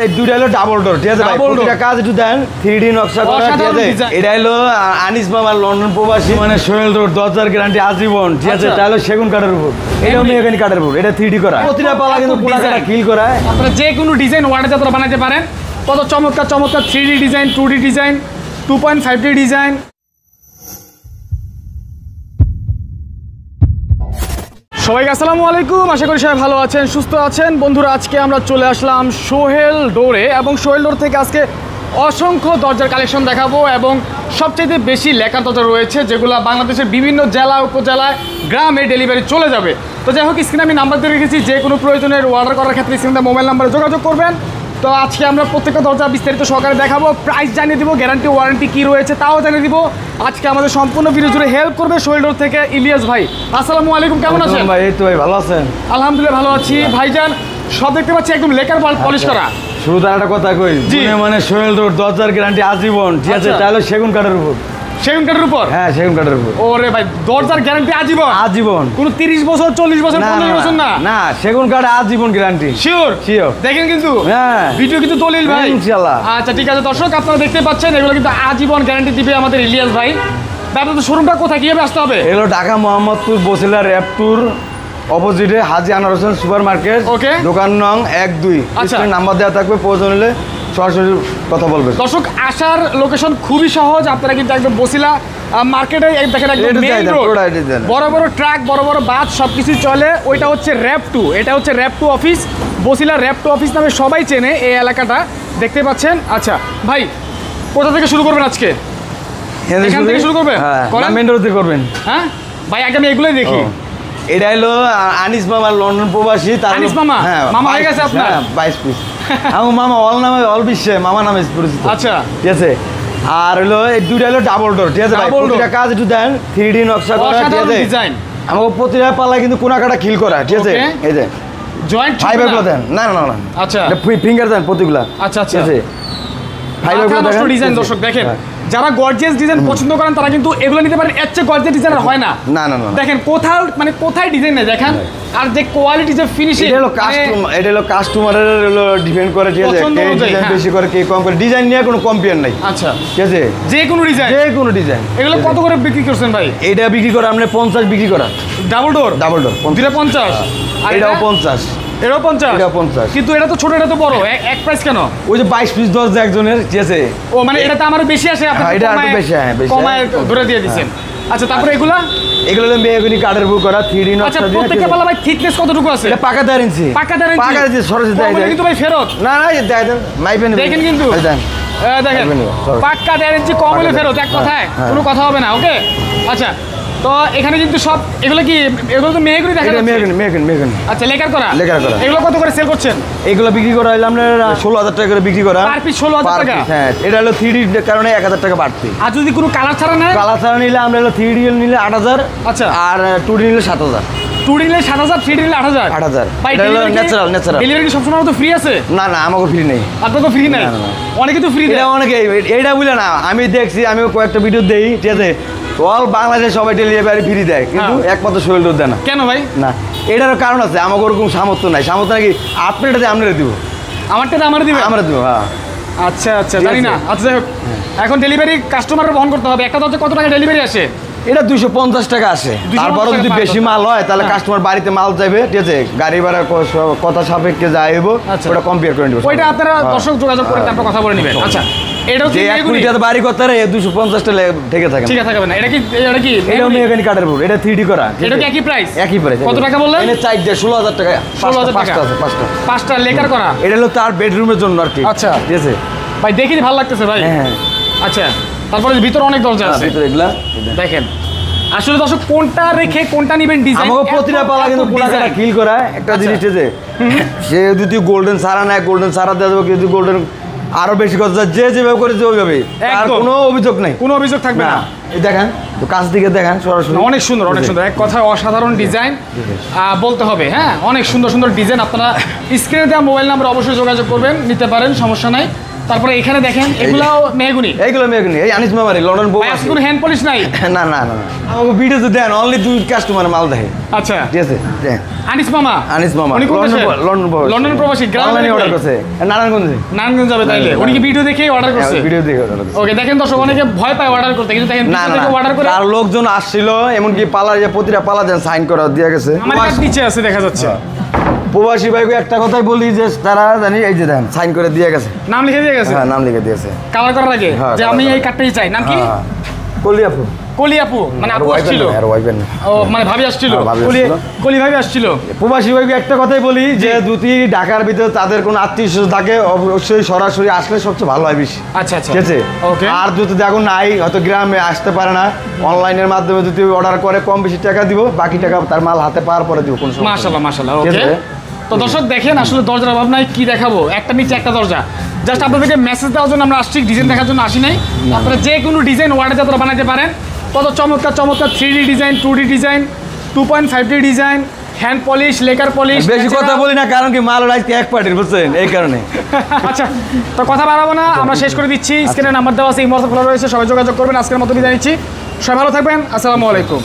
এই দুইটা হলো ডাবল ডোর, ঠিক আছে ভাই? প্রতিটা কাজ একটু দেন 3D নকশা করা, ঠিক আছে? এটা হলো আনিস মামা লন্ডন প্রবাসী, মানে সোহেল ডোর 10,000 গ্যারান্টি আজীবন, ঠিক আছে? এটা হলো সেগুন কাঠের উপর, এটাও মেহগনি কাঠের উপর, এটা 3D করা, প্রতিটা পালা কিন্তু কোনাকাটা কিল করা। আপনারা যে কোনো ডিজাইন ওয়ার্ডে আপনারা বানাতে পারেন। কত চমৎকার চমৎকার 3D design, 2D design, 2.5D design. সবাইকে আসসালামু আলাইকুম, আশা করি সবাই ভালো আছেন, সুস্থ আছেন। বন্ধুরা, আজকে আমরা চলে আসলাম সোহেল ডোরে, এবং সোহেল ডোর থেকে আজকে অসংখ্য দরজার কালেকশন দেখাবো, এবং সবচেয়ে বেশি লেখা দরজা রয়েছে যেগুলো বাংলাদেশের বিভিন্ন জেলা উপজেলায় গ্রামে ডেলিভারি চলে যাবে। তো যাই হোক, স্ক্রিনে আমি নাম্বার দিয়ে রেখেছি, যে কোনো প্রয়োজনের অর্ডার করার ক্ষেত্রে স্ক্রিনে মোবাইল নাম্বারে যোগাযোগ করবেন। তো আজকে আমরা প্রত্যেকটা দরজা বিস্তারিত সহকারে দেখাবো, প্রাইস জানিয়ে দিব, গ্যারান্টি ওয়ারেন্টি কী রয়েছে তাও জানিয়ে দিব। আজকে আমাদের সম্পূর্ণ ভিডিও জুড়ে হেল্প করবে সোহেল ডোর থেকে ইলিয়াস ভাই। আসসালামু আলাইকুম, কেমন আছেন ভাই? এই তো ভাই, ভালো আছেন? আলহামদুলিল্লাহ ভালো আছি ভাইজান। সব দেখতে পাচ্ছি একদম লেকার পলিশ করা। শুরুতে একটা কথা কই, মানে সোহেল ডোর 10,000 গ্যারান্টি আজীবন, ঠিক আছে? তাহলে সেগুন কাঠের উপর। সেগুন কাঠের উপর? হ্যাঁ, সেগুন কাঠের উপর। ওরে ভাই, দরজার গ্যারান্টি আজীবন? আজীবন। কোনো 30 বছর, 40 বছর, 50 বছর না? না, সেগুন কাঠ আজীবন গ্যারান্টি। শিওর? শিওর। দেখেন কিন্তু হ্যাঁ, ভিডিও কিন্তু দলিল ভাই, ইনশাআল্লাহ। আচ্ছা ঠিক আছে দর্শক, আপনারা দেখতে পাচ্ছেন এগুলো কিন্তু আজীবন গ্যারান্টি দিবে আমাদের ইলিয়াস ভাই। আপনাদের শোরুমটা কোথায়, কিভাবে আসতে হবে? এগুলো ঢাকা মোহাম্মদপুর বসিলা র্যাপটুর অপোজিটে হাজি আনার হোসেন সুপার মার্কেট, দোকান নং 1-2। আচ্ছা, নাম্বার দেওয়া থাকবে, প্রয়োজন হলে সরাসরি কথা বলবে। দর্শক, আসার লোকেশন খুবই সহজ, আপনারা কিন্তু একদম বসিলা মার্কেটে দেখেন, একদম মেইন রোড, বড় বড় ট্রাক, বড় বড় বাস সবকিছু চলে। ওইটা হচ্ছে র্যাপ2, এটা হচ্ছে র্যাপ2 অফিস, বসিলা র্যাপ2 অফিস নামে সবাই চেনে এই এলাকাটা, দেখতে পাচ্ছেন। আচ্ছা ভাই, কোথা থেকে শুরু করবেন আজকে? এখান থেকে শুরু করবেন? মেইন রোড থেকে করবেন। হ্যাঁ ভাই, আগে আমি এগুলোই দেখি। এটা হলো আনিস মামা লন্ডন প্রবাসী। আনিস মামা? মামা হয়ে গেছে আপনার? 22 পিস। আমার মামা অল নামে, অল বিশ্বে মামা নামে পরিচিত। আচ্ছা, ঠিক আছে। আর হলো এই দুইটা হলো ডাবল ডোর, ঠিক আছে ভাই? প্রতিটা কাজ একটু দেন 3D নকশা করা, ঠিক আছে? ডিজাইন আমার প্রতিটা পাল্লা কিন্তু কোনাকাটা খিল করা, ঠিক আছে? এই যে জয়েন্ট ফাইবারগুলো দেন। না না না, আচ্ছা, ফিঙ্গার দেন প্রতিগুলা। আচ্ছা আচ্ছা, ঠিক আছে? ফাইবারগুলো দেখেন, ডিজাইন দর্শক দেখেন। যারা গর্জিয়াস ডিজাইন পছন্দ করেন তারা কিন্তু এগুলো নিতে পারেন, এর চেয়ে গর্জিয়াস ডিজাইন হয় না। না না না, দেখেন কোথাও, মানে কোথায় ডিজাইন নেই দেখেন, আর যে কোয়ালিটি, যে ফিনিশিং, এটা হলো কাস্টমারের হলো ডিপেন্ড করে, ঠিক আছে? কে ডিজাইন বেশি করে, কে কম করে, ডিজাইন নিয়ে কোনো কম্পেয়ার নাই। আচ্ছা, ঠিক আছে? যে কোনো ডিজাইন, যে কোনো ডিজাইন। এগুলো কত করে বিক্রি করছেন ভাই? এইটা বিক্রি করে আমরা 50 বিক্রি করা। Double door? Double door 50। আর এটাও 50। এটাও 50? এটাও 50। কিন্তু এটা তো ছোট, এটা তো বড়, এক প্রাইস কেন? ওই যে 22 পিস 10 একজনের, ঠিক আছে? ও মানে এটা তো আমার বেশি আসে, আপনি এটা একটু বেশি, হ্যাঁ বেশি কমায় ধরে দিয়ে দিবেন। আচ্ছা, তারপরে এগুলো হলো মেহগনি কাঠের উপর করা 3D নকশা। আচ্ছা, প্রত্যেকটা পাল্লা ভাই থিকনেস কতটুকু আছে? এটা পাকা 4 ইঞ্চি। পাকা 4 ইঞ্চি? পাকা ইঞ্চি সরাসরি দেয় যায় কিন্তু ভাই ফেরত? না না, দেখেন মাইপেন, দেখেন কিন্তু দেখেন পাকা 4 ইঞ্চি কম হলে ফেরত, এক কথায় কোনো কথা হবে না। ওকে, আচ্ছা। তো এখানে কিন্তু সব এগুলো কি, এগুলো তো মেহগনি দেখা যাচ্ছে? মেহগনি। আচ্ছা, লেকার করা? লেকার করা। এগুলো কত করে সেল করছেন? এগুলো বিক্রি করা হলো আমরা 16,000 টাকা করে বিক্রি করা। পার পিস 16,000 টাকা? হ্যাঁ, এটা হলো 3D কারণে 1,000 টাকা বাড়তি। আর যদি কোনো কালার ছাড়া নেয়? কালার ছাড়া নিলে আমরা হলো 3D নিলে 8,000। আচ্ছা, আর 2D নিলে 7,000। 2D নিলে 7,000, 3D নিলে 8,000। 8,000। এটা হলো ন্যাচারাল। ডেলিভারি কি সবসময় তো ফ্রি আছে? না না, আমাকে ফ্রি নেই। আপনার তো ফ্রি নাই? অনেকে তো ফ্রি দেয়। এটা অনেকে, এইটা বুঝলে না, আমি দেখছি, আমি কয়েকটা ভিডিও দেই, ঠিক আছে? অল বাংলাদেশ সবাই ডেলিভারি ফ্রি দেয়, কিন্তু একমাত্র সোহেল ডোর দেয় না। কেন ভাই? না, এটারও কারণ আছে, আমাকে ওরকম সামর্থ্য নাই। সামর্থ্য নাকি আপনারটাতে আমরা দিব, আমারটাতে আমরা দিব, আমরা দিব। হ্যাঁ, আচ্ছা আচ্ছা, জানি না। আচ্ছা, যাই হোক, এখন ডেলিভারি কাস্টমারের বহন করতে হবে। একটা দরজা কত টাকা ডেলিভারি আসে? এটা 250 টাকা আসে। তারপরে যদি বেশি মাল হয় তাহলে কাস্টমার বাড়িতে মাল চাইবে, ঠিক আছে? গাড়ি ভাড়া কথা সাপেক্ষে যাইব, ওটা কম্পেয়ার করে নিব। ওইটা আপনারা দর্শক যোগাযোগ করে তারপর কথা বলে নেবেন। আচ্ছা, এটা হচ্ছে মেহগনি বাড়ি করতে রে 250 টাকা ঠেকে থাকে, ঠিক থাকবে না? এটা কি এটা মেহগনি কাঠের উপর, এটা 3D করা। এটা কি একই প্রাইস? একই প্রাইস। কত টাকা বললেন? এটা 16,000 টাকা। 16,000 টাকা আছে, পাঁচটা লেকার করা। এটা হলো তার বেডরুমের জন্য আর কি। আচ্ছা, ঠিক আছে ভাই, দেখি ভালো লাগতেছে ভাই। হ্যাঁ, আচ্ছা। তারপরে ভিতরে অনেক দরজা আছে, ভিতরে এগুলা দেখেন। আসলে দর্শক, কোনটা রেখে কোনটা নিবেন ডিজাইন, আমাকে প্রতিটা পালা কিন্তু কোনাকাটা কিল করা একটা জিনিস আছে। সে যদি গোল্ডেন সারা নেয়, গোল্ডেন সারা দেওয়া যাবে, কিন্তু গোল্ডেন আরো বেশি কথা, যে যেভাবে করেছে ওইভাবে, আর কোনো অভিযোগ নেই, কোনো অভিযোগ থাকবে না। এই দেখেন তো, কাছ দিকে দেখেন সরাসরি, অনেক সুন্দর, অনেক সুন্দর, এক কথায় অসাধারণ ডিজাইন বলতে হবে। হ্যাঁ, অনেক সুন্দর সুন্দর ডিজাইন। আপনারা স্ক্রিনে দেওয়া মোবাইল নাম্বার অবশ্যই যোগাযোগ করবেন, নিতে পারেন, সমস্যা নাই। তারপরে এখানে দেখেন এগুলাও মেহগুনি। এইগুলো মেহগুনি, এই আনিস মামারি লন্ডন বউ আজকে কোনো হ্যান্ড পলিশ নাই? না না না না, আমাকে ভিডিও তো দেন, অনলি 2 কাস্টমার মাল দেখে। আচ্ছা ঠিক আছে, আনিস মামা। আনিস মামা উনি কোন দেশের? লন্ডন প্রবাসী, গ্রামে অর্ডার করছে নারায়ণগঞ্জে। নারায়ণগঞ্জ যাবে তাইলে? উনি কি ভিডিও দেখে অর্ডার করছে? ভিডিও দেখে অর্ডার করছে। ওকে, দেখেন দর্শক অনেকে ভয় পায় অর্ডার করতে, কিন্তু দেখেন না ভিডিও না, দেখে অর্ডার করে। আর লোকজন আসছিল, এমনকি পালার যে প্রতিটা পালা দেন সাইন করা দিয়ে গেছে। আমার কাছে নিচে আছে দেখা যাচ্ছে। প্রবাসী ভাইকে একটা কথাই বলি যে তারা জানি এই যে দেন সাইন করে দিয়ে গেছে, নাম লিখে দিয়ে গেছে। হ্যাঁ নাম লিখে দিয়েছে কালার করার আগে যে আমি এই কার্ডটাই চাই। নাম কি? কলিয়াপু। কলি আপু মানে আপু আসছিল? ও মানে ভাবি আসছিল, কলি ভাবি আসছিল। প্রবাসী ভাইকে একটা কথাই বলি যে যদি ঢাকার ভিতরে তাদের কোনো আত্মীয় থাকে অবশ্যই সরাসরি আসলে সবচেয়ে ভালো হয় বেশি। আচ্ছা আচ্ছা, ঠিক আছে। ওকে। আর যদি দেখো নাই, হয়তো গ্রামে আসতে পারে না, অনলাইনের মাধ্যমে যদি অর্ডার করে কম বেশি টাকা দিব, বাকি টাকা তার মাল হাতে পাওয়ার পরে দিব। কোনো সমস্যা নেই। মাশাআল্লাহ মাশাআল্লাহ, ওকে। তো দর্শক দেখেন আসলে দরজার অভাব নাই, কি দেখাবো, একটা নিচে একটা দরজা। জাস্ট আপনাদেরকে মেসেজ দেওয়ার জন্য আমরা আসছি, ডিজাইন দেখার জন্য আসি নাই। আপনারা যে কোনো ডিজাইন অর্ডার যাত্রা বানাতে পারেন। কত চমৎকার চমৎকার 3D design, 2D design, 2.5D design, hand polish, lacquer polish. বেশি কথা বলি না, কারণ কি মাল আজকে এক পার্টির, বুঝছেন, এই কারণে। আচ্ছা, তো কথা বাড়াবো না, আমরা শেষ করে দিচ্ছি। স্ক্রিনে নাম্বার দেওয়া আছে, এই মুহূর্তে খোলা রয়েছে, সবাই যোগাযোগ করবেন। আজকের মতো বিদায় নিচ্ছি, সবাই ভালো থাকবেন, আসসালামু আলাইকুম।